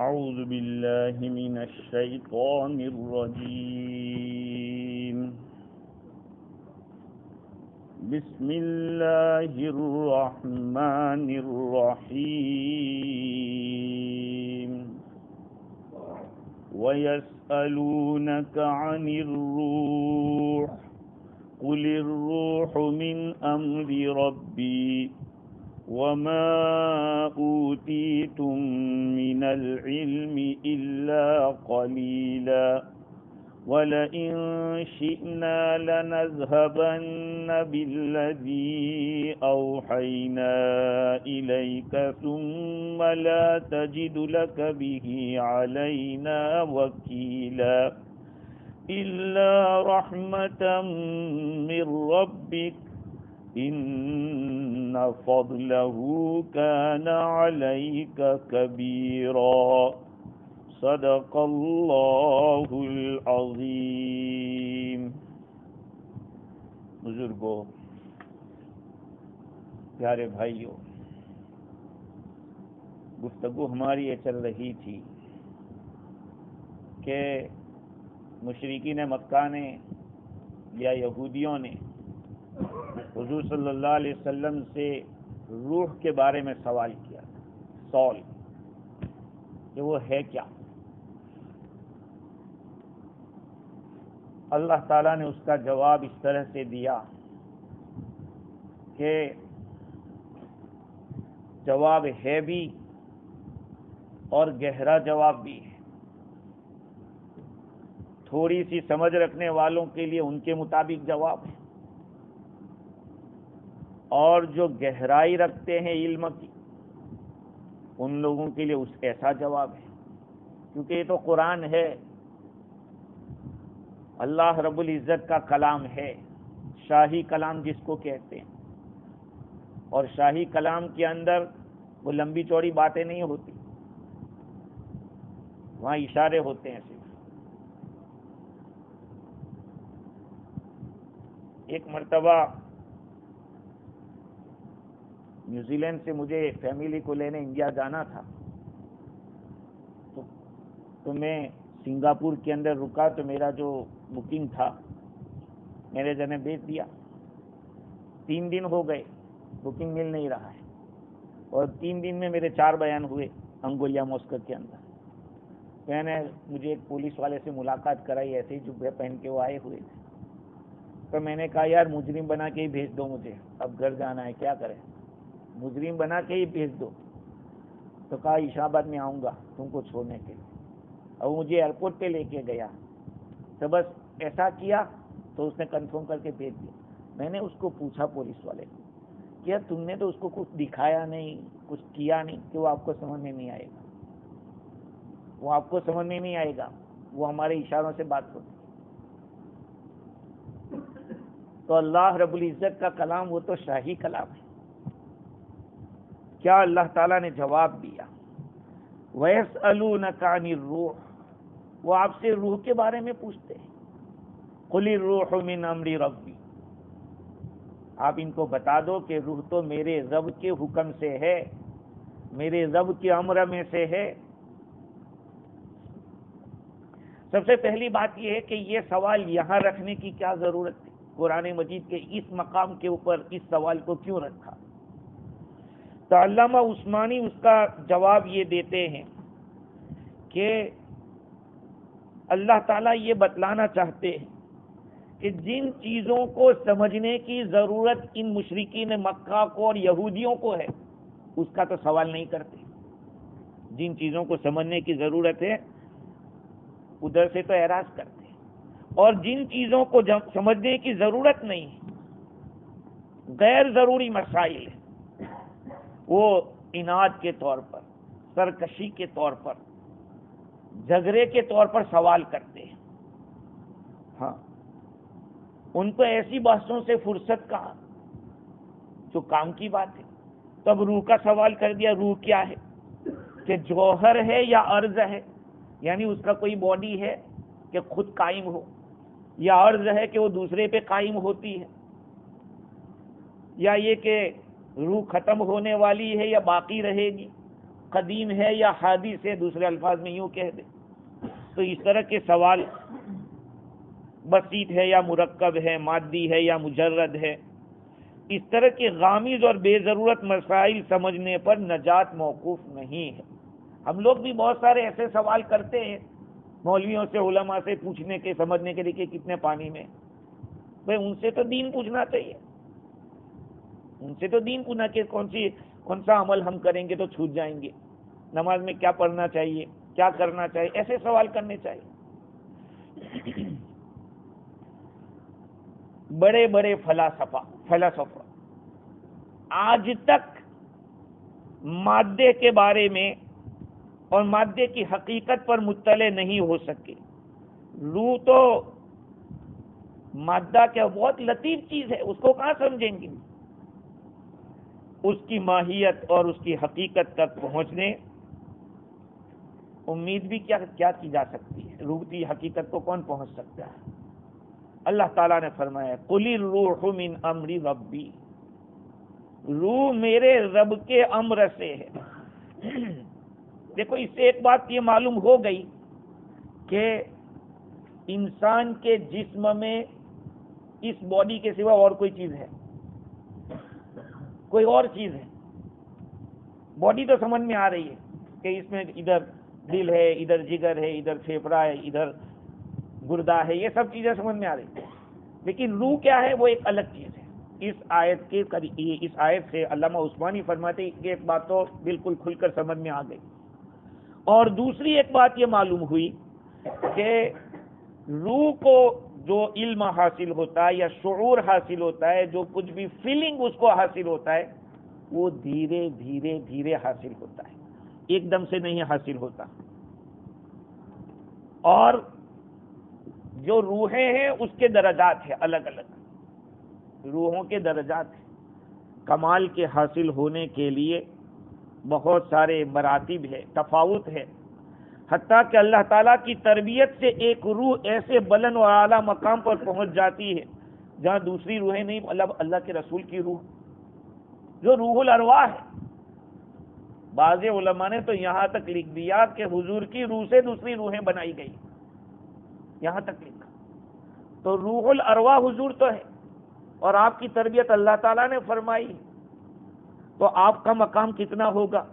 اعوذ باللہ من الشیطان الرجیم بسم اللہ الرحمن الرحیم وَيَسْأَلُونَكَ عَنِ الرُّوحِ قُلِ الرُّوحُ مِنْ أَمْرِ رَبِّي وَمَا أُوتِيتُم مِّنَ الْعِلْمِ إِلَّا قَلِيلًا وَلَئِن شِئْنَا لَنَذْهَبَنَّ بِالَّذِي أَوْحَيْنَا إِلَيْكَ ثُمَّ لَا تَجِدُ لَكَ بِهِ عَلَيْنَا وَكِيلًا إِلَّا رَحْمَةً مِّن رَّبِّكَ إِنَّ فَضْلَهُ كَانَ عَلَيْكَ كَبِيرًا صدق اللہ العظیم۔ بزرگوں، پیارے بھائیوں، گفتگو ہماری یہ چل رہی تھی کہ مشرکین مکہ نے یا یہودیوں نے حضور صلی اللہ علیہ وسلم سے روح کے بارے میں سوال کیا، سوال کہ وہ ہے کیا۔ اللہ تعالیٰ نے اس کا جواب اس طرح سے دیا کہ جواب ہے بھی اور گہرا جواب بھی ہے۔ تھوڑی سی سمجھ رکھنے والوں کے لیے ان کے مطابق جواب ہے، اور جو گہرائی رکھتے ہیں علم کی ان لوگوں کے لیے ایسا جواب ہے، کیونکہ یہ تو قرآن ہے، اللہ رب العزت کا کلام ہے، شاہی کلام جس کو کہتے ہیں۔ اور شاہی کلام کے اندر وہ لمبی چوڑی باتیں نہیں ہوتی، وہاں اشارے ہوتے ہیں صرف۔ ایک مرتبہ نیوزی لینڈ سے مجھے فیملی کو لینے انڈیا جانا تھا، تو میں سنگاپور کے اندر رکا، تو میرا جو بکنگ تھا میرے جنے بیچ دیا۔ 3 دن ہو گئے، بکنگ مل نہیں رہا ہے، اور 3 دن میں میرے 4 بیان ہوئے انگولیا موسکو کے اندر۔ میں نے مجھے ایک پولیس والے سے ملاقات کرائی، ایسے ہی جبے پہن کے وہ آئے ہوئے تھے، تو میں نے کہا یار مجرم بنا کے ہی بھیج دو مجھے، اب گھر جانا ہے، کیا کریں، مجرم بنا کے ہی بھیج دو۔ تو کہا عشاء بعد میں آؤں گا تم کو چھوڑنے کے لیے، اور مجھے ایئرپورٹ پہ لے کے گیا، تو بس ایسا کیا تو اس نے کنفرم کر کے بھیج دیا۔ میں نے اس کو پوچھا پولیس والے کو، کیا تم نے تو اس کو کچھ دکھایا نہیں، کچھ کیا نہیں کہ وہ آپ کو سمجھ میں نہیں آئے گا؟ وہ آپ کو سمجھ میں نہیں آئے گا، وہ ہمارے اشاروں سے بات ہوتی۔ تو اللہ رب العزت کا کلام وہ تو شاہی کلام ہے۔ کیا اللہ تعالیٰ نے جواب دیا؟ وَيَسْأَلُونَكَ عَنِ الرُّوحِ، وہ آپ سے روح کے بارے میں پوچھتے ہیں۔ قُلِ الرُّوحُ مِنْ أَمْرِ رَبِّي، آپ ان کو بتا دو کہ روح تو میرے رب کے حکم سے ہے، میرے رب کے امر میں سے ہے۔ سب سے پہلی بات یہ ہے کہ یہ سوال یہاں رکھنے کی کیا ضرورت ہے؟ قرآن مجید کے اس مقام کے اوپر اس سوال کو کیوں رکھا؟ تو علامہ عثمانی اس کا جواب یہ دیتے ہیں کہ اللہ تعالیٰ یہ بتلانا چاہتے ہیں کہ جن چیزوں کو سمجھنے کی ضرورت ان مشرکین مکہ کو اور یہودیوں کو ہے، اس کا تو سوال نہیں کرتے۔ جن چیزوں کو سمجھنے کی ضرورت ہے ادھر سے تو اعراض کرتے ہیں، اور جن چیزوں کو سمجھنے کی ضرورت نہیں، غیر ضروری مسائل ہیں، وہ اناد کے طور پر، سرکشی کے طور پر، جھگڑے کے طور پر سوال کرتے ہیں۔ ہاں، ان کو ایسی بحثوں سے فرصت کہاں جو کام کی بات ہے۔ تب روح کا سوال کر دیا، روح کیا ہے؟ کہ جوہر ہے یا عرض ہے، یعنی اس کا کوئی باڈی ہے کہ خود قائم ہو، یا عرض ہے کہ وہ دوسرے پہ قائم ہوتی ہے، یا یہ کہ روح ختم ہونے والی ہے یا باقی رہے گی، قدیم ہے یا حادث ہے، دوسرے الفاظ میں یوں کہہ دیں. تو اس طرح کے سوال بسیط ہے یا مرکب ہے، مادی ہے یا مجرد ہے، اس طرح کے غامض اور بے ضرورت مسائل سمجھنے پر نجات موقوف نہیں ہے. ہم لوگ بھی بہت سارے ایسے سوال کرتے ہیں مولویوں سے، علماء سے پوچھنے کے، سمجھنے کے لیے کہ کتنے پانی میں. بھائی ان سے تو دین پوچھنا چاہیے، ان سے تو دین پوچھنا کہ کون سا عمل ہم کریں گے تو چھوٹ جائیں گے، نماز میں کیا پڑھنا چاہیے، کیا کرنا چاہیے، ایسے سوال کرنے چاہیے. بڑے بڑے فلاسفہ آج تک مادے کے بارے میں اور مادے کی حقیقت پر مطلع نہیں ہو سکے. روح تو مادہ کیا بہت لطیف چیز ہے، اس کو کہاں سمجھیں گے. اس کی ماہیت اور اس کی حقیقت تک پہنچنے امید بھی کیا کی جا سکتی ہے. روح کی حقیقت کو کون پہنچ سکتا ہے؟ اللہ تعالیٰ نے فرمایا قُلِ الرُّوحُ مِنْ أَمْرِ رَبِّي، روح میرے رب کے امر سے ہے. دیکھو اس سے ایک بات یہ معلوم ہو گئی کہ انسان کے جسم میں اس باڈی کے سوا اور کوئی چیز ہے، کوئی اور چیز ہے. باڈی تو سمجھ میں آ رہی ہے کہ اس میں ادھر دل ہے، ادھر جگر ہے، ادھر پھیپڑا ہے، ادھر گردہ ہے، یہ سب چیزیں سمجھ میں آ رہی ہیں. لیکن روح کیا ہے وہ ایک الگ چیز ہے. اس آیت سے علامہ عثمانی فرماتے ہیں کہ ایک بات تو بالکل کھل کر سمجھ میں آ گئی، اور دوسری ایک بات یہ معلوم ہوئی کہ روح کو جو علم حاصل ہوتا ہے یا شعور حاصل ہوتا ہے، جو کچھ بھی فیلنگ اس کو حاصل ہوتا ہے، وہ دھیرے دھیرے دھیرے حاصل ہوتا ہے، ایک دم سے نہیں حاصل ہوتا. اور جو روحیں ہیں اس کے درجات ہیں، الگ الگ روحوں کے درجات ہیں. کمال کے حاصل ہونے کے لیے بہت سارے مراتب ہے، تفاوت ہے. حتیٰ کہ اللہ تعالیٰ کی تربیت سے ایک روح ایسے بلند و اعلیٰ مقام پر پہنچ جاتی ہے جہاں دوسری روحیں نہیں. اللہ کے رسول کی روح جو روح الارواح ہے، بعض علماء نے تو یہاں تک لکھ دیا کہ حضور کی روح سے دوسری روحیں بنائی گئی، یہاں تک لکھا. تو روح الارواح حضور تو ہے، اور آپ کی تربیت اللہ تعالیٰ نے فرمائی، تو آپ کا مقام کتنا ہوگا.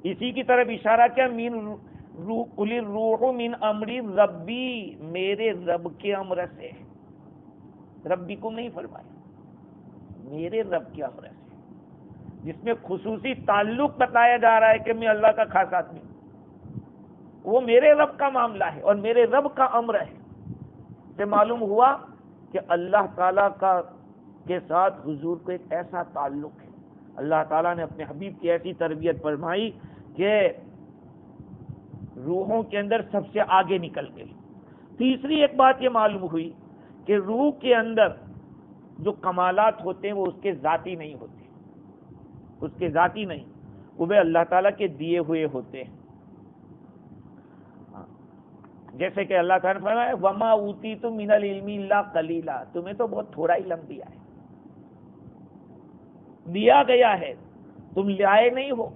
اسی کی طرف اشارہ کیا، قُلِ الرُّوحُ مِنْ أَمْرِ رَبِّي، میرے رب کے امر سے. ربی کو نہیں فرمایا، میرے رب کے امر سے، جس میں خصوصی تعلق بتایا جا رہا ہے کہ میں اللہ کا خاص آدمی ہوں. وہ میرے رب کا معاملہ ہے اور میرے رب کا امر ہے. سے معلوم ہوا کہ اللہ تعالیٰ کے ساتھ حضور کو ایک ایسا تعلق ہے. اللہ تعالیٰ نے اپنے حبیب کی ایسی تربیت فرمائی کہ روحوں کے اندر سب سے آگے نکل گئی. تیسری ایک بات یہ معلوم ہوئی کہ روح کے اندر جو کمالات ہوتے ہیں وہ اس کے ذاتی نہیں ہوتے، اس کے ذاتی نہیں، وہ اللہ تعالیٰ کے دیے ہوئے ہوتے ہیں. جیسے کہ اللہ تعالیٰ نے فرمایا وَمَا أُوتِيتُم مِّنَ الْعِلْمِ إِلَّا قَلِيلًا، تمہیں تو بہت تھوڑا علم دیا گیا ہے، تم لائے نہیں ہو.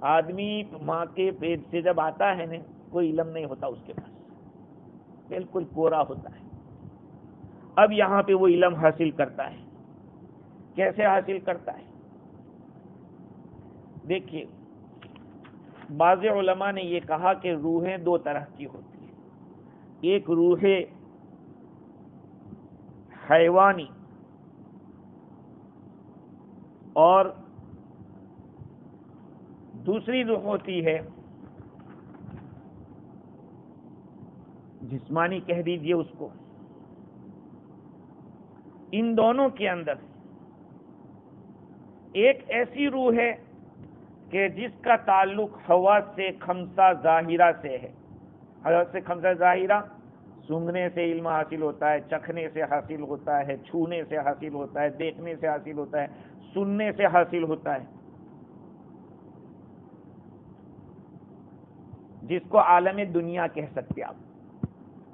آدمی ماں کے پیٹ سے جب آتا ہے نا، کوئی علم نہیں ہوتا اس کے پاس، بالکل کورا ہوتا ہے. اب یہاں پہ وہ علم حاصل کرتا ہے. کیسے حاصل کرتا ہے؟ دیکھیے، بعض علماء نے یہ کہا کہ روحیں دو طرح کی ہوتی ہیں. ایک روح حیوانی اور دوسری روح ہوتی ہے جسمانی، کہہ دیجئے اس کو. ان دونوں کے اندر ایک ایسی روح ہے کہ جس کا تعلق حواس سے خمسہ ظاہرہ سے ہے. حواس سے خمسہ ظاہرہ، سونگھنے سے علم حاصل ہوتا ہے، چکھنے سے حاصل ہوتا ہے، چھونے سے حاصل ہوتا ہے، دیکھنے سے حاصل ہوتا ہے، سننے سے حاصل ہوتا ہے، جس کو عالم دنیا کہہ سکتے آپ.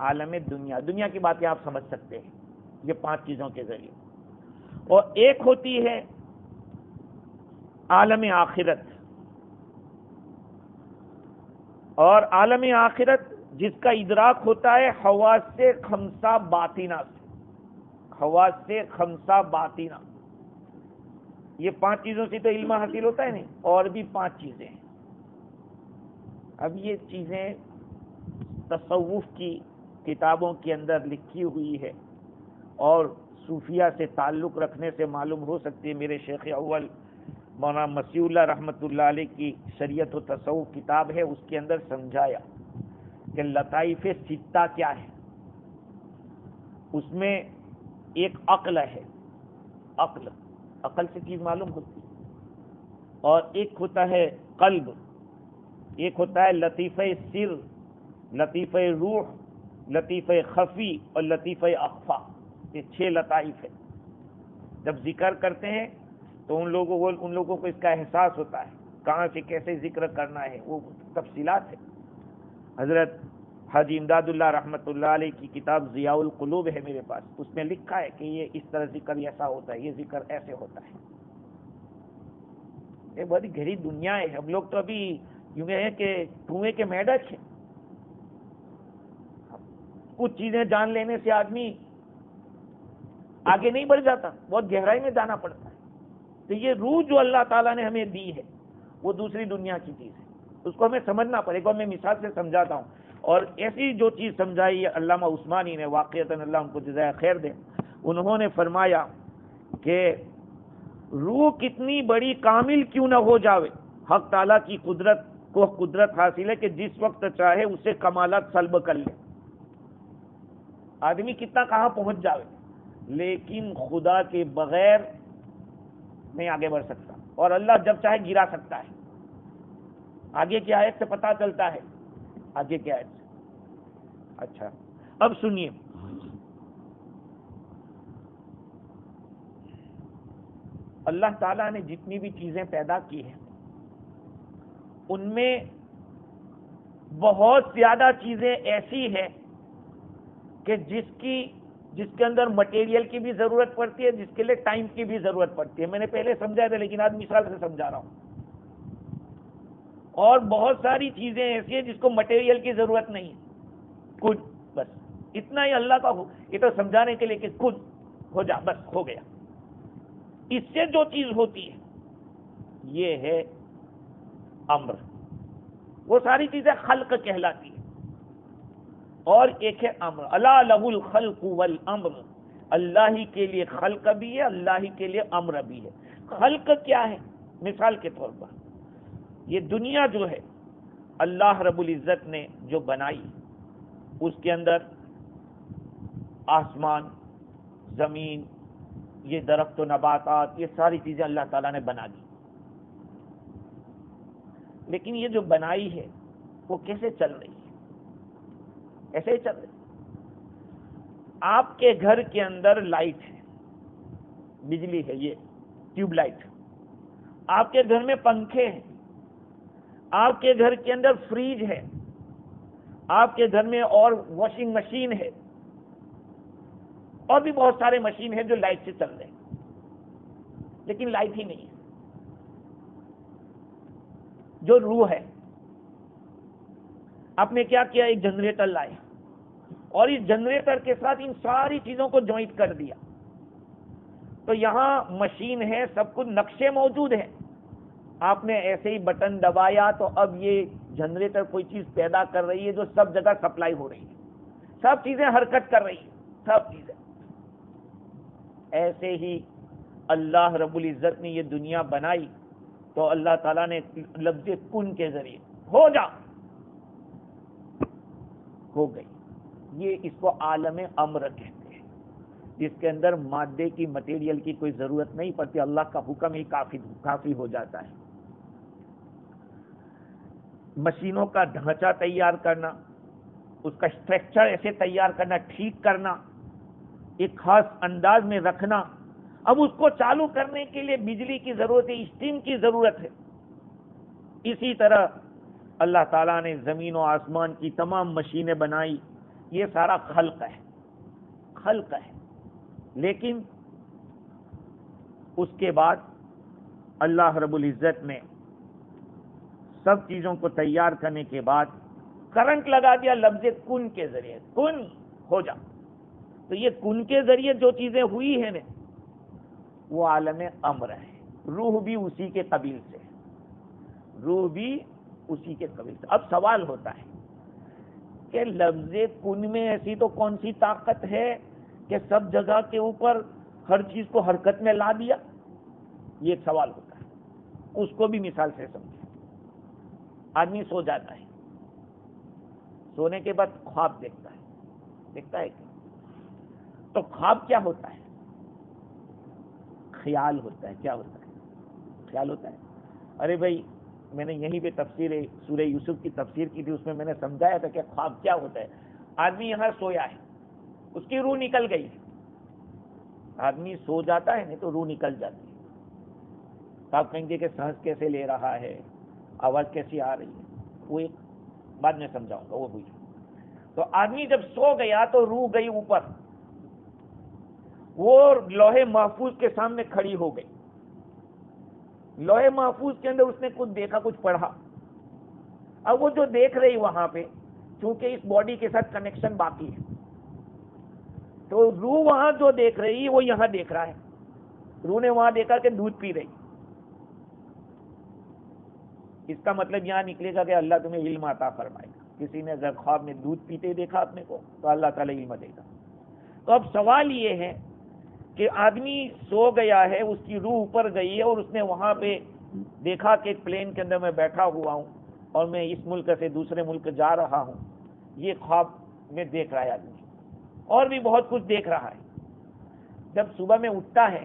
عالم دنیا کی باتیں آپ سمجھ سکتے ہیں یہ 5 چیزوں کے ذریعے. اور ایک ہوتی ہے عالم آخرت، اور عالم آخرت جس کا ادراک ہوتا ہے حواس خمسہ باطنہ سے، حواس خمسہ باطنہ، یہ 5 چیزوں سے تو علم حاصل ہوتا ہے نہیں، اور بھی 5 چیزیں ہیں۔ اب یہ چیزیں تصوف کی کتابوں کے اندر لکھی ہوئی ہے، اور صوفیہ سے تعلق رکھنے سے معلوم ہو سکتی ہے۔ میرے شیخ اول مولانا مسیح اللہ رحمۃ اللہ علیہ کی شریعت و تصوف کتاب ہے، اس کے اندر سمجھایا کہ لطائف ستہ کیا ہے۔ اس میں ایک عقل ہے، عقل سے چیز معلوم ہوتی ہے، اور ایک ہوتا ہے قلب، ایک ہوتا ہے لطیفہ سر، لطیفہ روح، لطیفہ خفی اور لطیفہ اخفا۔ یہ 6 لطائف ہے۔ جب ذکر کرتے ہیں تو ان لوگوں کو اس کا احساس ہوتا ہے، کہاں سے کیسے ذکر کرنا ہے، وہ تفصیلات ہے۔ حضرت حاجی امداد اللہ رحمۃ اللہ علیہ کی کتاب ضیاء القلوب ہے میرے پاس، اس میں لکھا ہے کہ یہ اس طرح ذکر ایسا ہوتا ہے، یہ ذکر ایسے ہوتا ہے۔ یہ بڑی گہری دنیا ہے۔ ہم لوگ تو ابھی یوں ہیں کہ کنویں کے میڈک ہیں۔ کچھ چیزیں جان لینے سے آدمی آگے نہیں بڑھ جاتا، بہت گہرائی میں جانا پڑتا ہے۔ تو یہ روح جو اللہ تعالیٰ نے ہمیں دی ہے وہ دوسری دنیا کی چیز ہے، اس کو ہمیں سمجھنا پڑے گا۔ میں مثال سے سمجھاتا ہوں، اور ایسی جو چیز سمجھائی ہے علامہ عثمانی نے، واقعتاً اللہ ان کو جزائے خیر دے، انہوں نے فرمایا کہ روح کتنی بڑی کامل کیوں نہ ہو جاوے، حق تعالیٰ کی قدرت کو قدرت حاصل ہے کہ جس وقت چاہے اسے کمالات سلب کر لے۔ آدمی کتنا کہاں پہنچ جاوے، لیکن خدا کے بغیر نہیں آگے بڑھ سکتا، اور اللہ جب چاہے گرا سکتا ہے۔ آگے کی آیت سے پتہ چلتا ہے، آگے کی آیت سے۔ اچھا اب سنیے، اللہ تعالیٰ نے جتنی بھی چیزیں پیدا کی ہیں ان میں بہت زیادہ چیزیں ایسی ہیں کہ جس کے اندر مٹیریل کی بھی ضرورت پڑتی ہے، جس کے لیے ٹائم کی بھی ضرورت پڑتی ہے۔ میں نے پہلے سمجھایا تھا لیکن آج مثال سے سمجھا رہا ہوں۔ اور بہت ساری چیزیں ایسی ہیں جس کو مٹیریل کی ضرورت نہیں، کچھ بس اتنا ہی اللہ کا ہو، یہ تو سمجھانے کے لیے کہ کچھ ہو جا، بس ہو گیا۔ اس سے جو چیز ہوتی ہے یہ ہے امر، وہ ساری چیزیں خلق کہلاتی ہیں۔ اور ایک ہے امر، الا لہ الخلق والامر، اللہ ہی کے لیے خلق بھی ہے، اللہ ہی کے لیے امر بھی ہے۔ خلق کیا ہے؟ مثال کے طور پر یہ دنیا جو ہے اللہ رب العزت نے جو بنائی، اس کے اندر آسمان، زمین، یہ درخت و نباتات، یہ ساری چیزیں اللہ تعالیٰ نے بنا دی۔ لیکن یہ جو بنائی ہے وہ کیسے چل رہی ہے؟ ایسے ہی چل رہی۔ آپ کے گھر کے اندر لائٹ ہے، بجلی ہے، یہ ٹیوب لائٹ۔ آپ کے گھر میں پنکھے ہیں، آپ کے گھر کے اندر فریج ہے، آپ کے گھر میں اور واشنگ مشین ہے، اور بھی بہت سارے مشین ہیں جو لائٹ سے چل رہے ہیں، لیکن لائٹ ہی نہیں ہے۔ جو روح ہے، آپ نے کیا کیا؟ ایک جنریٹر لائے، اور اس جنریٹر کے ساتھ ان ساری چیزوں کو جوائنٹ کر دیا۔ تو یہاں مشین ہے، سب کچھ نقشے موجود ہیں، آپ نے ایسے ہی بٹن دبایا تو اب یہ جنریٹر کوئی چیز پیدا کر رہی ہے جو سب جگہ سپلائی ہو رہی ہے، سب چیزیں حرکت کر رہی ہیں، سب چیزیں۔ ایسے ہی اللہ رب العزت نے یہ دنیا بنائی تو اللہ تعالیٰ نے لفظ کن کے ذریعے ہو جا، ہو گئی۔ یہ اس کو عالم امر کہتے ہیں، جس کے اندر مادے کی، مٹیریل کی کوئی ضرورت نہیں پڑتی، اللہ کا حکم ہی کافی ہو جاتا ہے۔ مشینوں کا ڈھانچہ تیار کرنا، اس کا اسٹرکچر ایسے تیار کرنا، ٹھیک کرنا، ایک خاص انداز میں رکھنا۔ اب اس کو چالو کرنے کے لیے بجلی کی ضرورت ہے، اسٹیم کی ضرورت ہے۔ اسی طرح اللہ تعالیٰ نے زمین و آسمان کی تمام مشینیں بنائی، یہ سارا خلق ہے، خلق ہے۔ لیکن اس کے بعد اللہ رب العزت نے سب چیزوں کو تیار کرنے کے بعد کرنٹ لگا دیا لفظ کن کے ذریعے، کن ہو جا. تو یہ کن کے ذریعے جو چیزیں ہوئی ہیں نا وہ عالم امر ہے. روح بھی اسی کے قبیل سے، روح بھی اسی کے قبیل سے. اب سوال ہوتا ہے کہ لفظ کن میں ایسی تو کون سی طاقت ہے کہ سب جگہ کے اوپر ہر چیز کو حرکت میں لا دیا؟ یہ ایک سوال ہوتا ہے. اس کو بھی مثال سے سمجھیں. آدمی سو جاتا ہے، سونے کے بعد خواب دیکھتا ہے کہ تو خواب کیا ہوتا ہے؟ خیال ہوتا ہے. کیا ہوتا ہے؟ خیال ہوتا ہے. ارے بھائی میں نے یہیں پہ تفسیر سورہ یوسف کی تفسیر کی تھی، اس میں نے سمجھایا تھا کہ خواب کیا ہوتا ہے. آدمی یہاں سویا ہے، اس کی روح نکل گئی. آدمی سو جاتا ہے نہیں تو روح نکل جاتی ہے. تو آپ کہیں گے کہ سانس کیسے لے رہا ہے، آواز کیسی آ رہی ہے، وہ ایک بعد میں سمجھاؤں گا، وہ ہوئی. تو آدمی جب سو گیا تو روح گئی اوپر، وہ لوح محفوظ کے سامنے کھڑی ہو گئی. لوح محفوظ کے اندر اس نے کچھ دیکھا، کچھ پڑھا. اب وہ جو دیکھ رہی وہاں پہ، چونکہ اس باڈی کے ساتھ کنیکشن باقی ہے، تو روح وہاں جو دیکھ رہی وہ یہاں دیکھ رہا ہے. روح نے وہاں دیکھا کہ دودھ پی رہی. اس کا مطلب یہاں نکلے گا کہ اللہ تمہیں علم عطا فرمائے گا. کسی نے اگر خواب میں دودھ پیتے دیکھا اپنے کو تو اللہ تعالیٰ علم دے گا. تو اب سوال یہ ہے کہ آدمی سو گیا ہے، اس کی روح اوپر گئی ہے اور اس نے وہاں پہ دیکھا کہ ایک پلین کے اندر میں بیٹھا ہوا ہوں اور میں اس ملک سے دوسرے ملک جا رہا ہوں. یہ خواب میں دیکھ رہا ہے آدمی، اور بھی بہت کچھ دیکھ رہا ہے. جب صبح میں اٹھتا ہے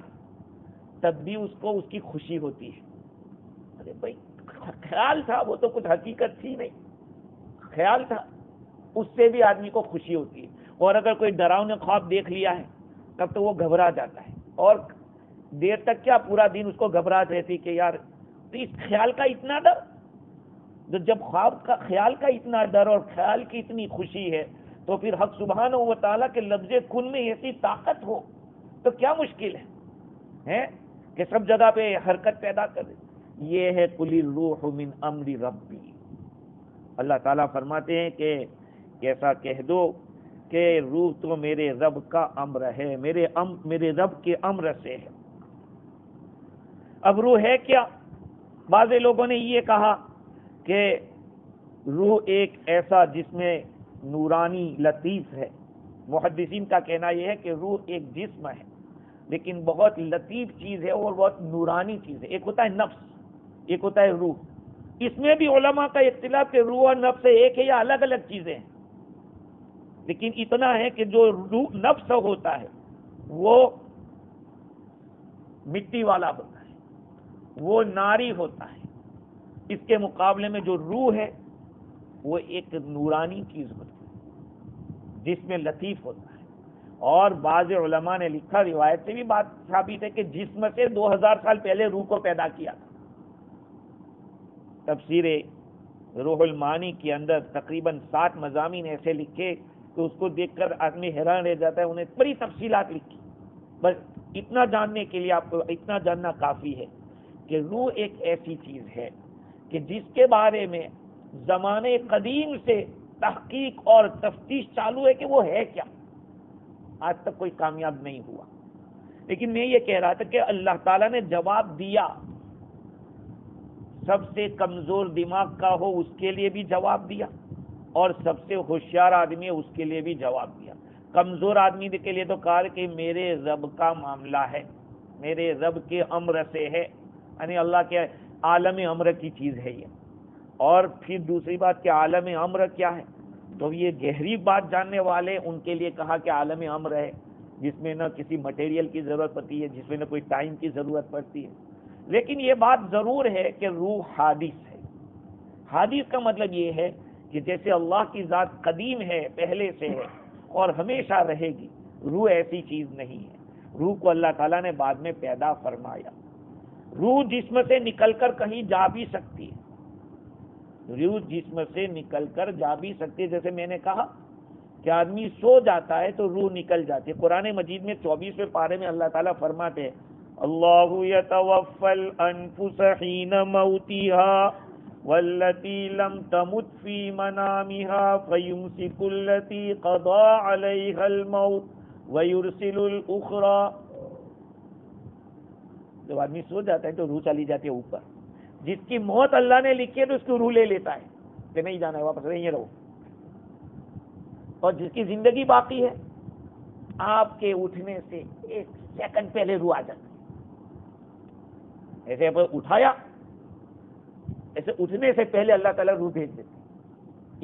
تب بھی اس کو اس کی خوشی ہوتی ہے. ارے بھائی خیال تھا، وہ تو کچھ حقیقت تھی نہیں، خیال تھا. اس سے بھی آدمی کو خوشی ہوتی ہے. اور اگر کوئی ڈراؤنے خواب دیکھ لیا ہے تب تو وہ گھبرا جاتا ہے، اور دیر تک کیا پورا دن اس کو گھبراہٹ رہتی کہ یار. تو اس خیال کا اتنا ڈر، جب خواب کا خیال کا اتنا ڈر اور خیال کی اتنی خوشی ہے تو پھر حق سبحانہ و تعالیٰ کے لفظ کن میں ایسی طاقت ہو تو کیا مشکل ہے کہ سب جگہ پہ حرکت پیدا کر دے. یہ ہے قل الروح من امر ربی. اللہ تعالیٰ فرماتے ہیں کہ ایسا کہہ دو کہ روح تو میرے رب کا امر ہے، میرے رب کے امر سے ہے. اب روح ہے کیا؟ بعض لوگوں نے یہ کہا کہ روح ایک ایسا جس میں نورانی لطیف ہے. محدثین کا کہنا یہ ہے کہ روح ایک جسم ہے لیکن بہت لطیف چیز ہے اور بہت نورانی چیز ہے. ایک ہوتا ہے نفس، ایک ہوتا ہے روح. اس میں بھی علماء کا اختلاف کہ روح اور نفس ایک ہے یا الگ الگ چیزیں ہیں. لیکن اتنا ہے کہ جو روح نفس ہوتا ہے وہ مٹی والا ہوتا ہے، وہ ناری ہوتا ہے. اس کے مقابلے میں جو روح ہے وہ ایک نورانی چیز ہوتی ہے جس میں لطیف ہوتا ہے. اور بعض علماء نے لکھا، روایت سے بھی بات ثابت ہے کہ جسم سے 2000 سال پہلے روح کو پیدا کیا تھا. تفسیر روح المعانی کے اندر تقریباً 7 مضامین ایسے لکھے کہ اس کو دیکھ کر آدمی حیران رہ جاتا ہے. انہیں بڑی تفصیلات لکھی. بس اتنا جاننے کے لیے آپ کو اتنا جاننا کافی ہے کہ روح ایک ایسی چیز ہے کہ جس کے بارے میں زمانے قدیم سے تحقیق اور تفتیش چالو ہے کہ وہ ہے کیا. آج تک کوئی کامیاب نہیں ہوا. لیکن میں یہ کہہ رہا تھا کہ اللہ تعالیٰ نے جواب دیا. سب سے کمزور دماغ کا ہو اس کے لیے بھی جواب دیا اور سب سے ہوشیار آدمی ہے اس کے لیے بھی جواب دیا. کمزور آدمی کے لیے تو کہا کہ میرے رب کا معاملہ ہے، میرے رب کے امر سے ہے، یعنی اللہ کے عالم امر کی چیز ہے یہ. اور پھر دوسری بات کہ عالم امر کیا ہے، تو یہ گہری بات جاننے والے ان کے لیے کہا کہ عالم امر ہے جس میں نہ کسی مٹیریل کی ضرورت پڑتی ہے، جس میں نہ کوئی ٹائم کی ضرورت پڑتی ہے. لیکن یہ بات ضرور ہے کہ روح حادث ہے. حادث کا مطلب یہ ہے کہ جیسے اللہ کی ذات قدیم ہے، پہلے سے ہے اور ہمیشہ رہے گی، روح ایسی چیز نہیں ہے. روح کو اللہ تعالیٰ نے بعد میں پیدا فرمایا. روح جسم سے نکل کر کہیں جا بھی سکتی ہے، روح جسم سے نکل کر جا بھی سکتی ہے. جیسے میں نے کہا کہ آدمی سو جاتا ہے تو روح نکل جاتی ہے. قرآن مجید میں 24ویں پارے میں اللہ تعالیٰ فرماتے ہیں اللہ یتوفی الانفس حین موتها والتی لم تمت فی منامها فیمسک التی قضى علیها الموت ویرسل الاخرى. جب آدمی سو جاتا ہے تو روح چلی جاتی ہے اوپر. جس کی موت اللہ نے لکھی ہے تو اس کی روح لے لیتا ہے کہ نہیں جانا ہے, واپس رہیں رہو. اور جس کی زندگی باقی ہے, آپ کے اٹھنے سے ایک سیکنڈ پہلے روح آ جاتی ہے. ایسے اٹھایا, ایسے اٹھنے سے پہلے اللہ تعالیٰ روح بھیج دیتے.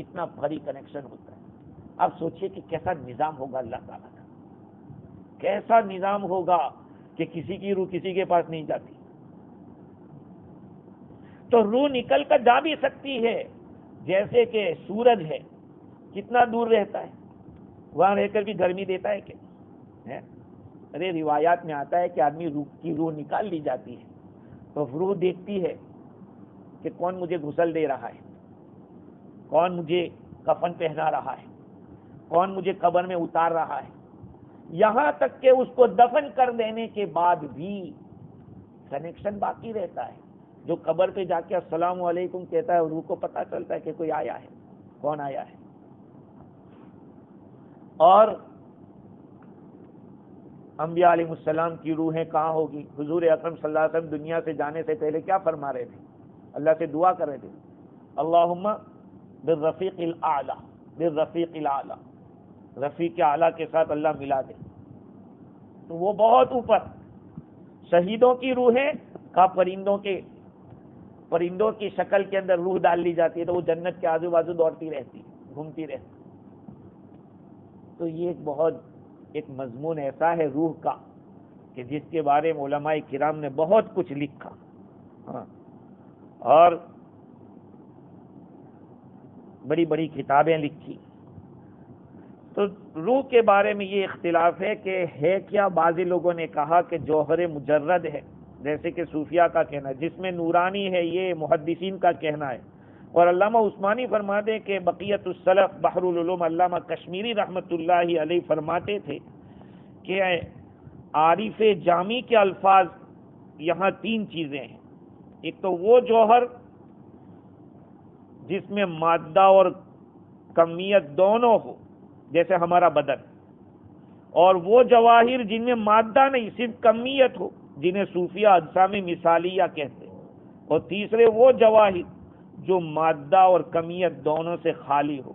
اتنا بھاری کنیکشن ہوتا ہے. اب سوچئے کہ کیسا نظام ہوگا اللہ تعالیٰ کا, کیسا نظام ہوگا کہ کسی کی روح کسی کے پاس نہیں جاتی. تو روح نکل کر جا بھی سکتی ہے. جیسے کہ سورج ہے, کتنا دور رہتا ہے, وہاں رہ کر بھی گرمی دیتا ہے کہ ارے روایات میں آتا ہے کہ آدمی روح نکال لی جاتی ہے تو روح دیکھتی ہے کہ کون مجھے غسل دے رہا ہے, کون مجھے کفن پہنا رہا ہے, کون مجھے قبر میں اتار رہا ہے. یہاں تک کہ اس کو دفن کر دینے کے بعد بھی کنیکشن باقی رہتا ہے. جو قبر پہ جا کے السلام علیکم کہتا ہے, روح کو پتہ چلتا ہے کہ کوئی آیا ہے, کون آیا ہے. اور انبیاء علیہ السلام کی روحیں کہاں ہوگی؟ حضور اکرم صلی اللہ علیہ وسلم دنیا سے جانے سے پہلے کیا فرما رہے تھے؟ اللہ سے دعا کر رہے تھے, اللہم بالرفیق الاعلی, بالرفیق الاعلی, رفیق اعلیٰ کے ساتھ اللہ ملا دے. تو وہ بہت اوپر. شہیدوں کی روحیں کا پرندوں کی شکل کے اندر روح ڈال لی جاتی ہے تو وہ جنت کے آزو بازو دوڑتی رہتی, گھومتی رہتی. تو یہ ایک مضمون ایسا ہے روح کا کہ جس کے بارے میں علماء کرام نے بہت کچھ لکھا. اور بڑی بڑی کتابیں لکھی. تو روح کے بارے میں یہ اختلاف ہے کہ ہے کیا. بعضی لوگوں نے کہا کہ جوہر مجرد ہے, جیسے کہ صوفیہ کا کہنا ہے, جس میں نورانی ہے, یہ محدثین کا کہنا ہے. اور علامہ عثمانی فرماتے ہیں کہ بقیت السلف بحر العلوم علامہ کشمیری رحمت اللہ علیہ فرماتے تھے کہ عارف جامی کے الفاظ یہاں تین چیزیں ہیں. ایک تو وہ جوہر جس میں مادہ اور کمیت دونوں ہو, جیسے ہمارا بدن, اور وہ جواہر جن میں مادہ نہیں صرف کمیت ہو, جنہیں صوفیہ اجسام مثالیہ کہتے ہیں. اور تیسرے وہ جواہر جو مادہ اور کمیت دونوں سے خالی ہو,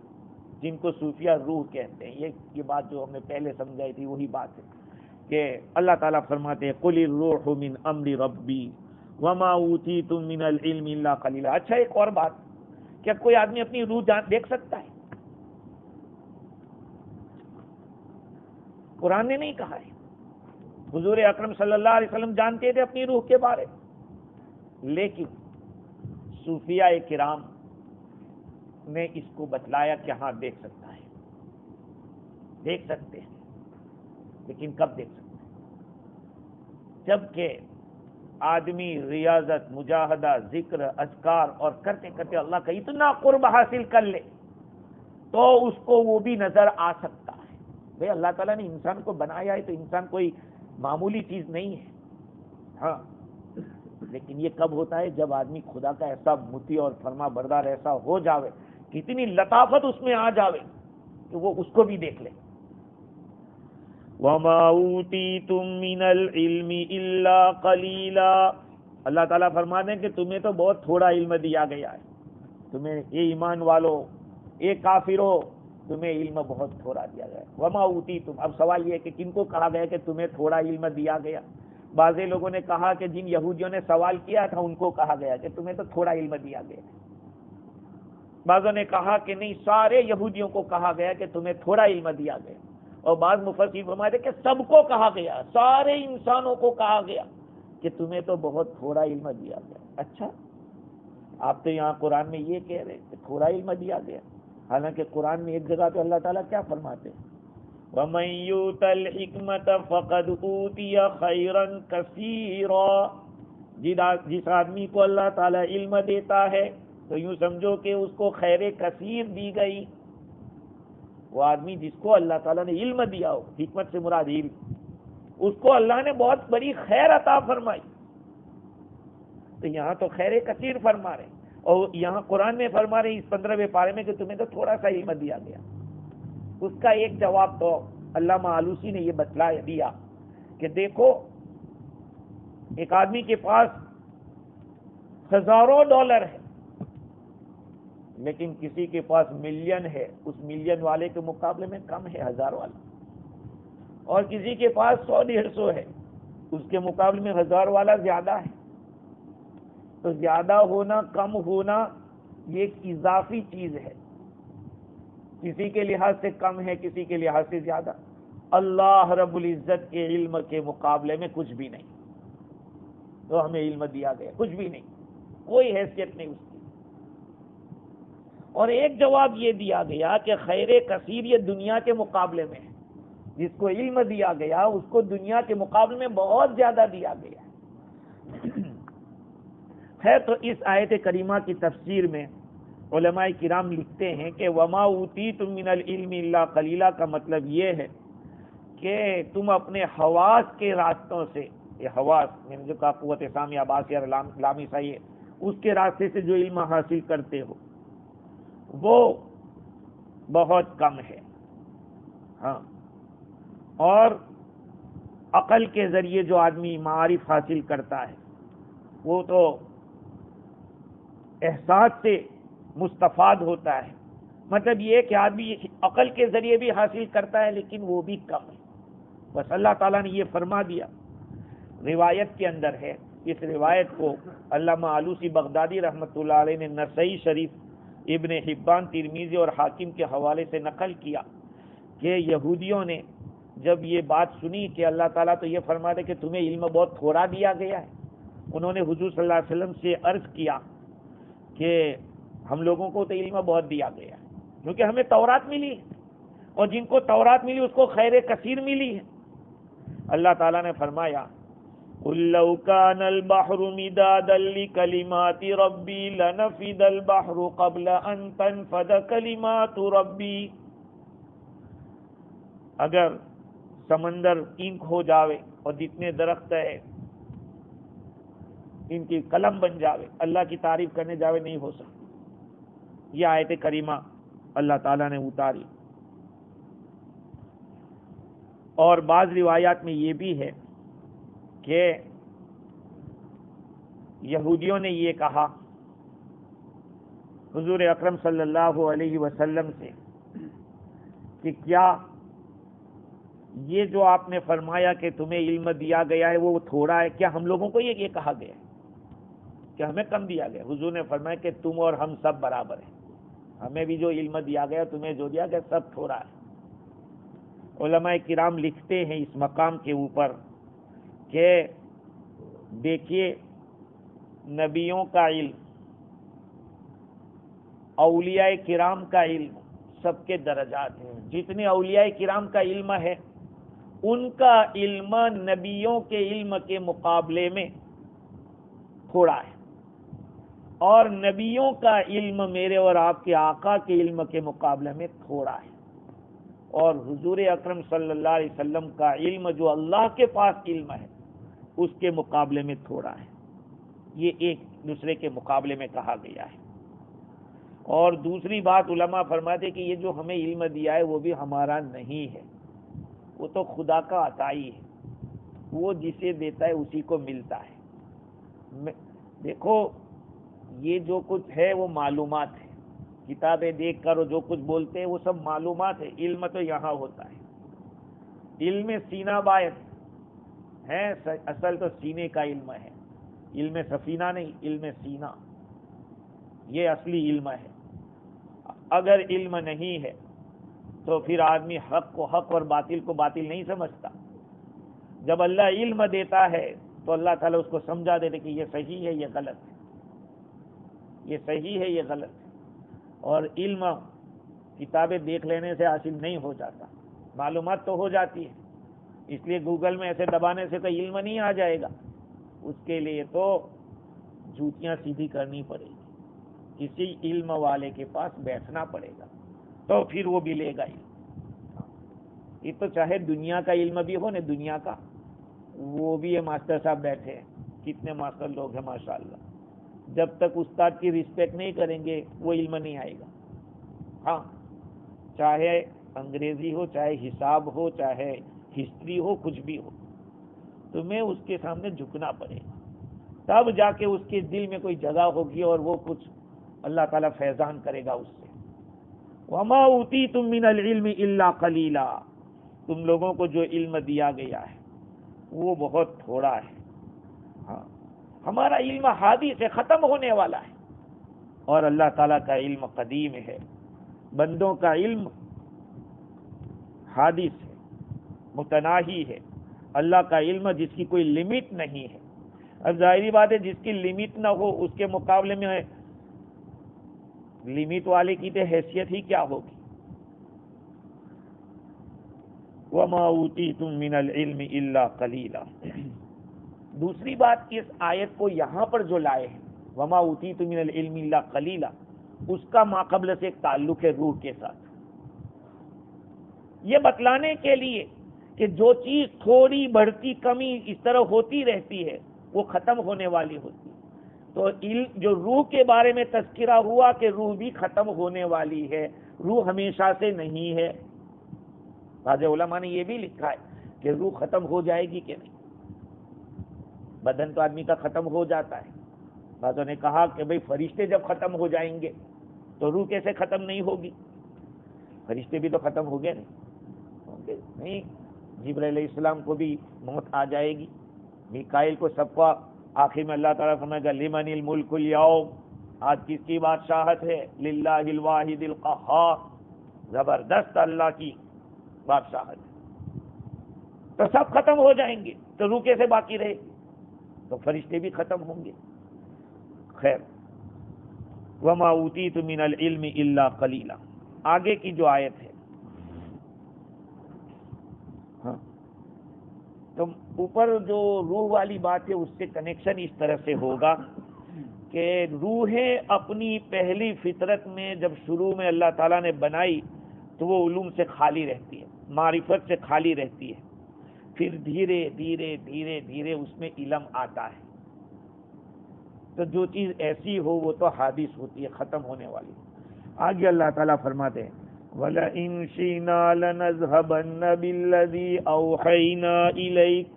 جن کو صوفیہ روح کہتے ہیں. یہ بات جو ہم نے پہلے سمجھائی تھی وہی بات ہے کہ اللہ تعالیٰ فرماتے ہیں قل الروح من امر ربی وما اوتیتم من العلم الا قلیلا. اچھا, ایک اور بات, کیا کوئی آدمی اپنی روح دیکھ سکتا ہے؟ قرآن نے نہیں کہا ہے. حضور اکرم صلی اللہ علیہ وسلم جانتے تھے اپنی روح کے بارے, لیکن صوفیاء کرام نے اس کو بتلایا کہ ہاں دیکھ سکتا ہے, دیکھ سکتے ہیں. لیکن کب دیکھ سکتے ہیں؟ جبکہ آدمی ریاضت, مجاہدہ, ذکر, اذکار اور کرتے کرتے اللہ کا اتنا قرب حاصل کر لے تو اس کو وہ بھی نظر آ سکتا ہے. بھئی اللہ تعالیٰ نے انسان کو بنایا ہے تو انسان کوئی معمولی چیز نہیں ہے. ہاں, لیکن یہ کب ہوتا ہے؟ جب آدمی خدا کا ایسا مطیع اور فرما بردار ایسا ہو جاوے, کتنی لطافت اس میں آ جاوے کہ وہ اس کو بھی دیکھ لے. وَمَا أُوتِيتُم مِّنَ الْعِلْمِ إِلَّا قَلِيلًا. اللہ تعالیٰ فرماتے ہیں کہ تمہیں تو بہت تھوڑا علم دیا گیا ہے. تمہیں یہ ایمان والو, یہ کافرو, تمہیں علم بہت تھوڑا دیا گیا ہے. وَمَا أُوتِيتُم. اب سوال یہ ہے کہ کن کو کہا گیا کہ تمہیں تھوڑا علم دیا گیا؟ بعض لوگوں نے کہا کہ جن یہودیوں نے سوال کیا تھا ان کو کہا گیا کہ تمہیں تو تھوڑا علم دیا گیا. بعضوں نے کہا کہ نہیں, سارے یہودیوں کو کہا گیا کہ تمہیں تھوڑا علم دیا گیا. اور بعض مفسرین فرماتے کہ سب کو کہا گیا, سارے انسانوں کو کہا گیا کہ تمہیں تو بہت تھوڑا علم دیا گیا. اچھا, آپ تو یہاں قرآن میں یہ کہہ رہے کہ تھوڑا علم دیا گیا, حالانکہ قرآن میں ایک جگہ پہ اللہ تعالیٰ کیا فرماتے ہیں؟ وَمَن يُؤْتَ الْحِكْمَةَ فَقَدْ أُوتِيَ خَيْرًا كَثِيرًا. جس آدمی کو اللہ تعالیٰ علم دیتا ہے تو یوں سمجھو کہ اس کو خیر کثیر دی گئی. وہ آدمی جس کو اللہ تعالیٰ نے علم دیا ہو, حکمت سے مراد علم, اس کو اللہ نے بہت بڑی خیر عطا فرمائی. تو یہاں تو خیر کثیر فرما رہے، اور یہاں قرآن میں فرما رہے اس 15ویں پارے میں کہ تمہیں تو تھوڑا سا علم دیا گیا. اس کا ایک جواب تو علامہ آلوسی نے یہ بتلا دیا کہ دیکھو، ایک آدمی کے پاس ہزاروں ڈالر ہے لیکن کسی کے پاس ملین ہے، اس ملین والے کے مقابلے میں کم ہے ہزار والا. اور کسی کے پاس 100-150 ہے، اس کے مقابلے میں ہزار والا زیادہ ہے. تو زیادہ ہونا کم ہونا یہ ایک اضافی چیز ہے، کسی کے لحاظ سے کم ہے، کسی کے لحاظ سے زیادہ. اللہ رب العزت کے علم کے مقابلے میں کچھ بھی نہیں. تو ہمیں علم دیا گیا، کچھ بھی نہیں، کوئی حیثیت نہیں اس کی. اور ایک جواب یہ دیا گیا کہ خیر کثیر یہ دنیا کے مقابلے میں ہے. جس کو علم دیا گیا اس کو دنیا کے مقابلے میں بہت زیادہ دیا گیا ہے. تو اس آیت کریمہ کی تفسیر میں علماء کرام لکھتے ہیں کہ وما اوتیتم من العلم الا قلیلا کا مطلب یہ ہے کہ تم اپنے حواس کے راستوں سے، یہ حواس میں نے جو کہا قوت سامیہ، باصر، لامی صحیح، اس کے راستے سے جو علم حاصل کرتے ہو وہ بہت کم ہے. ہاں، اور عقل کے ذریعے جو آدمی معارف حاصل کرتا ہے وہ تو احساس سے مستفاد ہوتا ہے. مطلب یہ کہ آدمی عقل کے ذریعے بھی حاصل کرتا ہے لیکن وہ بھی کم ہے. بس اللہ تعالیٰ نے یہ فرما دیا. روایت کے اندر ہے، اس روایت کو علامہ آلوسی بغدادی رحمۃ اللہ علیہ نے نسائی شریف، ابن حبان، ترمذی اور حاکم کے حوالے سے نقل کیا کہ یہودیوں نے جب یہ بات سنی کہ اللہ تعالیٰ تو یہ فرما دے کہ تمہیں علم بہت تھوڑا دیا گیا ہے، انہوں نے حضور صلی اللہ علیہ وسلم سے عرض کیا کہ ہم لوگوں کو تو علم بہت دیا گیا ہے کیونکہ ہمیں تورات ملی ہے، اور جن کو تورات ملی اس کو خیر کثیر ملی ہے. اللہ تعالیٰ نے فرمایا قُل لَوْ كَانَ الْبَحْرُ مِدَادًا لِكَلِمَاتِ رَبِّي لَنَفِدَ الْبَحْرُ قَبْلَ أَن تَنفَدَ كَلِمَاتُ رَبِّي. اگر سمندر اینک ہو جاوے اور جتنے درخت ہے ان کی قلم بن جاوے، اللہ کی تعریف کرنے جاوے نہیں ہو سکتی. یہ آیت کریمہ اللہ تعالیٰ نے اتاری. اور بعض روایات میں یہ بھی ہے کہ یہودیوں نے یہ کہا حضور اکرم صلی اللہ علیہ وسلم سے کہ کیا یہ جو آپ نے فرمایا کہ تمہیں علم دیا گیا ہے وہ تھوڑا ہے، کیا ہم لوگوں کو یہ کہا گیا ہے کہ ہمیں کم دیا گیا؟ حضور نے فرمایا کہ تم اور ہم سب برابر ہیں، ہمیں بھی جو علم دیا گیا تمہیں جو دیا گیا سب تھوڑا ہے. علماء کرام لکھتے ہیں اس مقام کے اوپر کہ دیکھیے نبیوں کا علم، اولیاء کرام کا علم سب کے درجات ہیں. جتنے اولیاء کرام کا علم ہے ان کا علم نبیوں کے علم کے مقابلے میں تھوڑا ہے، اور نبیوں کا علم میرے اور آپ کے آقا کے علم کے مقابلے میں تھوڑا ہے، اور حضور اکرم صلی اللہ علیہ وسلم کا علم جو اللہ کے پاس علم ہے اس کے مقابلے میں تھوڑا ہے. یہ ایک دوسرے کے مقابلے میں کہا گیا ہے. اور دوسری بات علماء فرماتے کہ یہ جو ہمیں علم دیا ہے وہ بھی ہمارا نہیں ہے، وہ تو خدا کا عطائی ہے، وہ جسے دیتا ہے اسی کو ملتا ہے. دیکھو یہ جو کچھ ہے وہ معلومات ہے، کتابیں دیکھ کر جو کچھ بولتے ہیں وہ سب معلومات ہے. علم تو یہاں ہوتا ہے. علم سینہ باعث ہے، اصل تو سینے کا علم ہے، علم سفینہ نہیں، علم سینہ یہ اصلی علم ہے. اگر علم نہیں ہے تو پھر آدمی حق کو حق اور باطل کو باطل نہیں سمجھتا. جب اللہ علم دیتا ہے تو اللہ تعالیٰ اس کو سمجھا دیتے کہ یہ صحیح ہے، یہ غلط ہے، یہ صحیح ہے، یہ غلط ہے. اور علم کتابیں دیکھ لینے سے حاصل نہیں ہو جاتا، معلومات تو ہو جاتی ہے. اس لیے گوگل میں ایسے دبانے سے تو علم نہیں آ جائے گا، اس کے لیے تو جوتیاں سیدھی کرنی پڑے گی، کسی علم والے کے پاس بیٹھنا پڑے گا تو پھر وہ بھی لے گا علم. یہ تو چاہے دنیا کا علم بھی ہو نا، دنیا کا وہ بھی یہ ماسٹر صاحب بیٹھے ہیں، کتنے ماسٹر لوگ ہیں ماشاءاللہ، جب تک استاد کی رسپیکٹ نہیں کریں گے وہ علم نہیں آئے گا. ہاں، چاہے انگریزی ہو، چاہے حساب ہو، چاہے ہسٹری ہو، کچھ بھی ہو، تمہیں اس کے سامنے جھکنا پڑے گا، تب جا کے اس کے دل میں کوئی جگہ ہوگی اور وہ کچھ اللہ تعالیٰ فیضان کرے گا اس سے. وما اوتیتم من العلم الا قلیلا، تم لوگوں کو جو علم دیا گیا ہے وہ بہت تھوڑا ہے. ہاں، ہمارا علم حادث ہے، ختم ہونے والا ہے، اور اللہ تعالیٰ کا علم قدیم ہے. بندوں کا علم حادث ہے، متناہی ہے. اللہ کا علم جس کی کوئی لمٹ نہیں ہے. اب ظاہری بات ہے، جس کی لمٹ نہ ہو اس کے مقابلے میں لمٹ والے کی تو حیثیت ہی کیا ہوگی. وما اوتیتم من العلم الا قلیلا. دوسری بات، اس آیت کو یہاں پر جو لائے ہیں وما اوتیتم من العلم الا قلیلا، اس کا ماقبل سے ایک تعلق ہے روح کے ساتھ، یہ بتلانے کے لیے کہ جو چیز تھوڑی بڑھتی کمی اس طرح ہوتی رہتی ہے وہ ختم ہونے والی ہوتی ہے. تو جو روح کے بارے میں تذکرہ ہوا کہ روح بھی ختم ہونے والی ہے، روح ہمیشہ سے نہیں ہے. بعض علماء نے یہ بھی لکھا ہے کہ روح ختم ہو جائے گی کہ نہیں. بدن تو آدمی کا ختم ہو جاتا ہے. بعضوں نے کہا کہ بھئی فرشتے جب ختم ہو جائیں گے تو روح کیسے ختم نہیں ہوگی؟ فرشتے بھی تو ختم ہو گئے نہیں. جبرائیل علیہ السلام کو بھی موت آ جائے گی، میکائیل کو، سب کو. آخر میں اللہ تعالیٰ فرمائے گا لمن الملک اليوم، آج کس کی بادشاہت ہے؟ للہ الواحد القہار، زبردست اللہ کی بادشاہت ہے. تو سب ختم ہو جائیں گے تو روح کیسے باقی رہے گی؟ تو فرشتے بھی ختم ہوں گے. خیر، وما اوتیتم من العلم الا قلیلا. آگے کی جو آیت ہے، ہاں، تو اوپر جو روح والی بات ہے اس سے کنیکشن اس طرح سے ہوگا کہ روحیں اپنی پہلی فطرت میں جب شروع میں اللہ تعالیٰ نے بنائی تو وہ علوم سے خالی رہتی ہے، معرفت سے خالی رہتی ہے. پھر دھیرے دھیرے دھیرے دھیرے اس میں علم آتا ہے. تو جو چیز ایسی ہو وہ تو حادث ہوتی ہے، ختم ہونے والی. آگے اللہ تعالیٰ فرماتے ہیں وَلَئِن شِئْنَا لَنَذْهَبَنَّ بِالَّذِي أَوْحَيْنَا إِلَيْكَ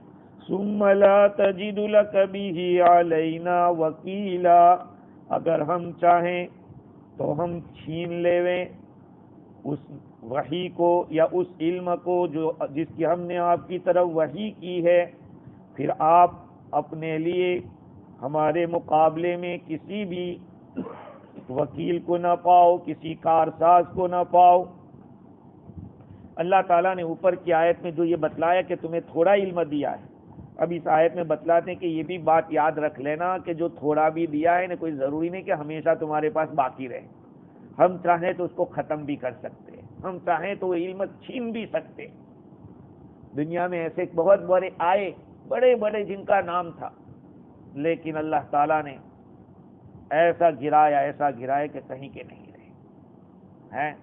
ثُمَّ لَا تَجِدُ لَكَ بِهِ عَلَيْنَا وَكِيلًا. اگر ہم چاہیں تو ہم چھین لیویں اس وحی کو یا اس علم کو جس کی ہم نے آپ کی طرف وحی کی ہے، پھر آپ اپنے لیے ہمارے مقابلے میں کسی بھی وکیل کو نہ پاؤ، کسی کارساز کو نہ پاؤ. اللہ تعالیٰ نے اوپر کی آیت میں جو یہ بتلایا کہ تمہیں تھوڑا علم دیا ہے، اب اس آیت میں بتلاتے ہیں کہ یہ بھی بات یاد رکھ لینا کہ جو تھوڑا بھی دیا ہے نا، کوئی ضروری نہیں کہ ہمیشہ تمہارے پاس باقی رہے. ہم چاہیں تو اس کو ختم بھی کر سکتے ہیں، ہم چاہیں تو وہ علم چھین بھی سکتے. دنیا میں ایسے بہت بڑے آئے، بڑے بڑے جن کا نام تھا، لیکن اللہ تعالیٰ نے ایسا گرایا کہ کہیں کے نہیں رہے ہیں.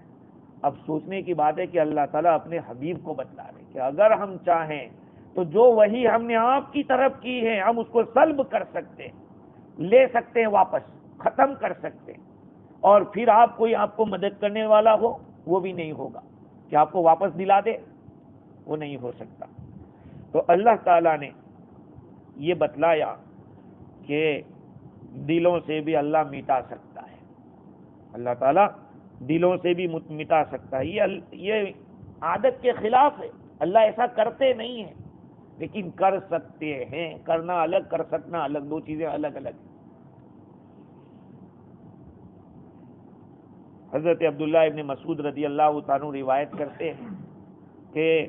اب سوچنے کی بات ہے کہ اللہ تعالیٰ اپنے حبیب کو بتلا رہے کہ اگر ہم چاہیں تو جو وہی ہم نے آپ کی طرف کی ہے ہم اس کو سلب کر سکتے ہیں، لے سکتے ہیں، واپس ختم کر سکتے ہیں. اور پھر آپ کو مدد کرنے والا ہو وہ بھی نہیں ہوگا کہ آپ کو واپس دلا دے، وہ نہیں ہو سکتا. تو اللہ تعالیٰ نے یہ بتلایا کہ دلوں سے بھی اللہ مٹا سکتا ہے. اللہ تعالیٰ دلوں سے بھی مٹا سکتا ہے. یہ عادت کے خلاف ہے، اللہ ایسا کرتے نہیں ہیں، لیکن کر سکتے ہیں. کرنا الگ، کر سکنا الگ، دو چیزیں الگ الگ ہیں. حضرت عبداللہ ابن مسعود رضی اللہ تعالیٰ روایت کرتے ہیں کہ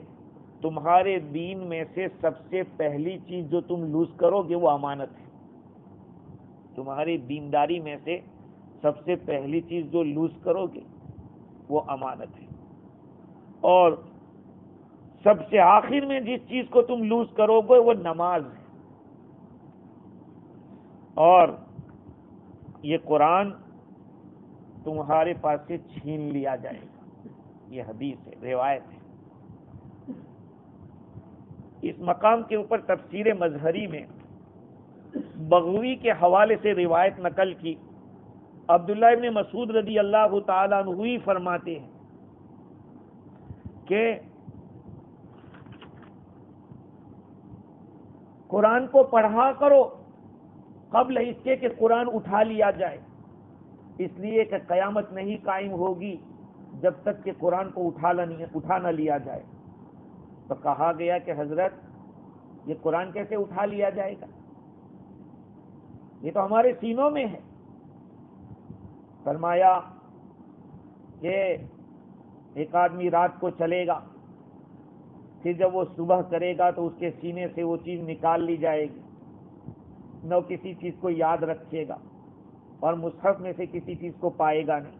تمہارے دین میں سے سب سے پہلی چیز جو تم لوز کرو گے وہ امانت ہے. تمہاری دینداری میں سے سب سے پہلی چیز جو لوز کرو گے وہ امانت ہے. اور سب سے آخر میں جس چیز کو تم لوز کرو گے وہ نماز ہے. اور یہ قرآن تمہارے پاس سے چھین لیا جائے گا. یہ حدیث ہے، روایت ہے. اس مقام کے اوپر تفسیر مظہری میں بغوی کے حوالے سے روایت نقل کی. عبداللہ ابن مسعود رضی اللہ تعالیٰ عنہ ہی فرماتے ہیں کہ قرآن کو پڑھا کرو قبل اس کے کہ قرآن اٹھا لیا جائے، اس لیے کہ قیامت نہیں قائم ہوگی جب تک کہ قرآن کو اٹھا نہ لیا جائے. تو کہا گیا کہ حضرت یہ قرآن کیسے اٹھا لیا جائے گا، یہ تو ہمارے سینوں میں ہے. فرمایا کہ ایک آدمی رات کو چلے گا، پھر جب وہ صبح کرے گا تو اس کے سینے سے وہ چیز نکال لی جائے گی، نہ کسی چیز کو یاد رکھے گا اور مصحف میں سے کسی چیز کو پائے گا نہیں.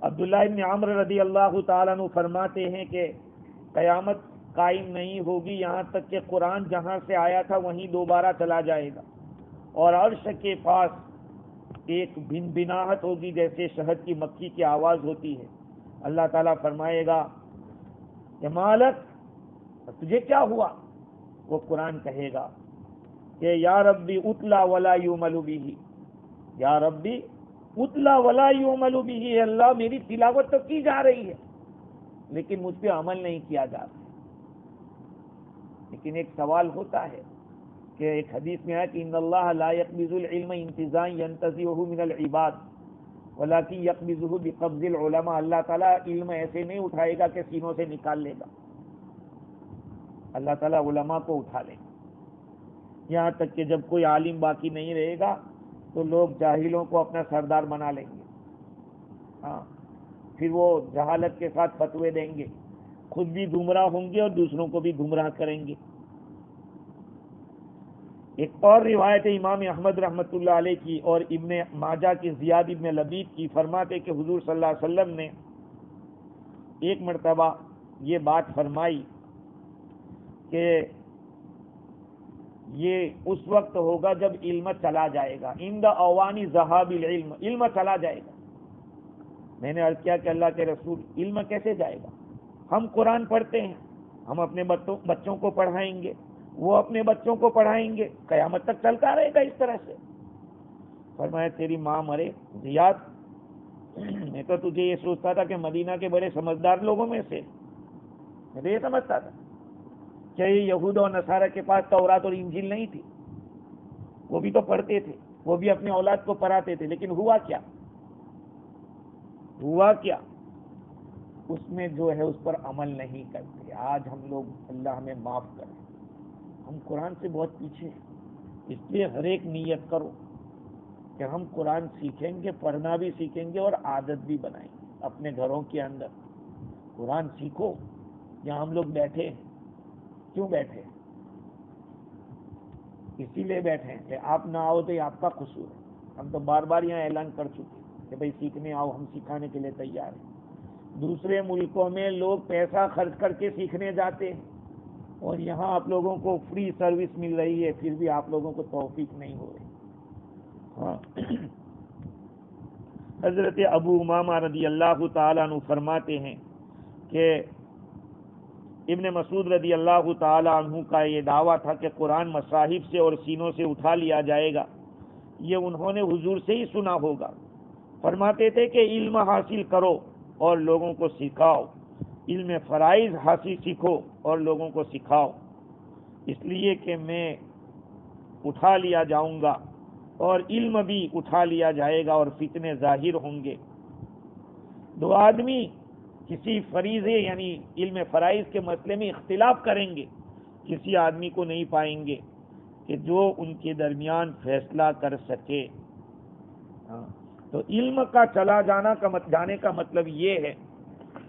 عبداللہ ابن عمرو رضی اللہ تعالیٰ عنہ فرماتے ہیں کہ قیامت قائم نہیں ہوگی یہاں تک کہ قرآن جہاں سے آیا تھا وہیں دوبارہ چلا جائے گا، اور عرش کے پاس ایک بنبناہٹ ہوگی جیسے شہد کی مکھی کی آواز ہوتی ہے. اللہ تعالیٰ فرمائے گا کہ مالک تجھے کیا ہوا؟ وہ قرآن کہے گا کہ یا ربی اتلا ولا یعمل بہ، یا ربی اتلا ولا یعمل بہ، اللہ میری تلاوت تو کی جا رہی ہے لیکن مجھ پہ عمل نہیں کیا جا رہا. لیکن ایک سوال ہوتا ہے کہ ایک حدیث میں ہے کہ ان اللہ لا يقبض العلم انتزاعا ينتزعه من العباد ولكن يقبضه بقبض العلماء. اللہ تعالیٰ علم ایسے نہیں اٹھائے گا کہ سینوں سے نکال لے گا، اللہ تعالیٰ علماء کو اٹھا لے گا. یہاں تک کہ جب کوئی عالم باقی نہیں رہے گا تو لوگ جاہلوں کو اپنا سردار بنا لیں گے. ہاں، پھر وہ جہالت کے ساتھ فتوے دیں گے، خود بھی گمراہ ہوں گے اور دوسروں کو بھی گمراہ کریں گے. ایک اور روایت امام احمد رحمۃ اللہ علیہ کی اور ابن ماجہ کی زیاد ابن لبید کی، فرماتے کہ حضور صلی اللہ علیہ وسلم نے ایک مرتبہ یہ بات فرمائی کہ یہ اس وقت ہوگا جب علم چلا جائے گا، عند اوانی ذہاب العلم، علم چلا جائے گا. میں نے عرض کیا کہ اللہ کے رسول علم کیسے جائے گا؟ ہم قرآن پڑھتے ہیں، ہم اپنے بچوں کو پڑھائیں گے، وہ اپنے بچوں کو پڑھائیں گے، قیامت تک چلتا رہے گا اس طرح سے. فرمایا تیری ماں مرے زیاد، میں تو تجھے یہ سوچتا تھا کہ مدینہ کے بڑے سمجھدار لوگوں میں سے، میں تو یہ سمجھتا تھا کہ یہ یہود اور نصارہ کے پاس تورات اور انجیل نہیں تھی، وہ بھی تو پڑھتے تھے، وہ بھی اپنے اولاد کو پڑھاتے تھے، لیکن ہوا کیا؟ اس میں جو ہے اس پر عمل نہیں کرتے. آج ہم لوگ، اللہ ہمیں معاف کرے، ہم قرآن سے بہت پیچھے ہیں. اس لیے ہر ایک نیت کرو کہ ہم قرآن سیکھیں گے، پڑھنا بھی سیکھیں گے اور عادت بھی بنائیں گے اپنے گھروں کے اندر. قرآن سیکھو. یہاں ہم لوگ بیٹھے ہیں، کیوں بیٹھے؟ اسی لیے بیٹھے ہیں کہ آپ نہ آؤ تو یہ آپ کا قصور ہے. ہم تو بار بار یہاں اعلان کر چکے کہ بھئی سیکھنے آؤ، ہم سکھانے کے لیے تیار ہیں. دوسرے ملکوں میں لوگ پیسہ خرچ کر کے سیکھنے جاتے ہیں اور یہاں آپ لوگوں کو فری سروس مل رہی ہے، پھر بھی آپ لوگوں کو توفیق نہیں ہو رہی. ہاں. حضرت ابو امامہ رضی اللہ تعالیٰ عنہ فرماتے ہیں کہ ابن مسعود رضی اللہ تعالیٰ عنہ کا یہ دعویٰ تھا کہ قرآن مصاحف سے اور سینوں سے اٹھا لیا جائے گا، یہ انہوں نے حضور سے ہی سنا ہوگا. فرماتے تھے کہ علم حاصل کرو اور لوگوں کو سکھاؤ، علم فرائض حاصل سیکھو اور لوگوں کو سکھاؤ، اس لیے کہ میں اٹھا لیا جاؤں گا اور علم بھی اٹھا لیا جائے گا اور فتنے ظاہر ہوں گے. دو آدمی کسی فریضے یعنی علم فرائض کے مسئلے میں اختلاف کریں گے، کسی آدمی کو نہیں پائیں گے کہ جو ان کے درمیان فیصلہ کر سکے. تو علم کا چلا جانے کا مطلب یہ ہے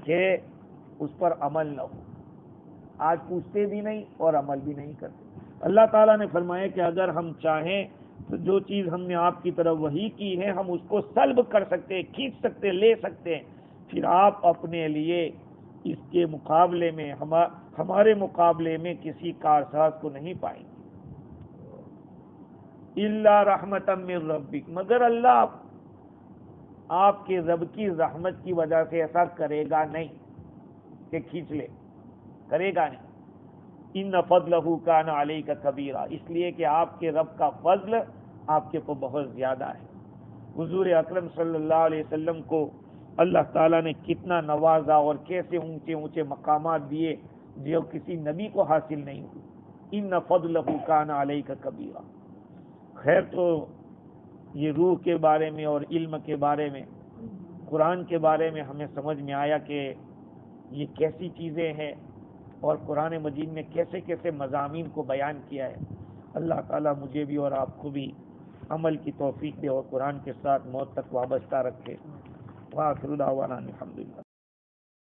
کہ اس پر عمل نہ ہو. آج پوچھتے بھی نہیں اور عمل بھی نہیں کرتے. اللہ تعالیٰ نے فرمایا کہ اگر ہم چاہیں تو جو چیز ہم نے آپ کی طرف وحی کی ہے ہم اس کو سلب کر سکتے، کھینچ سکتے، لے سکتے ہیں. پھر آپ اپنے لیے اس کے مقابلے میں ہمارے مقابلے میں کسی کارساز کو نہیں پائیں گے. الا رحمتا من ربک، مگر اللہ آپ کے رب کی رحمت کی وجہ سے ایسا کرے گا نہیں کہ کھینچ لے، کرے گا نہیں. ان فضلہ کان علیک کبیرا، اس لیے کہ آپ کے رب کا فضل آپ کے اوپر بہت زیادہ ہے۔ حضور اکرم صلی اللہ علیہ وسلم کو اللہ تعالیٰ نے کتنا نوازا اور کیسے اونچے اونچے مقامات دیے جو کسی نبی کو حاصل نہیں ہوئی۔ ان فضلہ کان علیک کبیرا۔ خیر، تو یہ روح کے بارے میں اور علم کے بارے میں، قرآن کے بارے میں ہمیں سمجھ میں آیا کہ یہ کیسی چیزیں ہیں اور قرآن مجید نے کیسے کیسے مضامین کو بیان کیا ہے۔ اللہ تعالیٰ مجھے بھی اور آپ کو بھی عمل کی توفیق دے اور قرآن کے ساتھ موت تک وابستہ رکھے۔ وآخر دعوانا الحمدللہ۔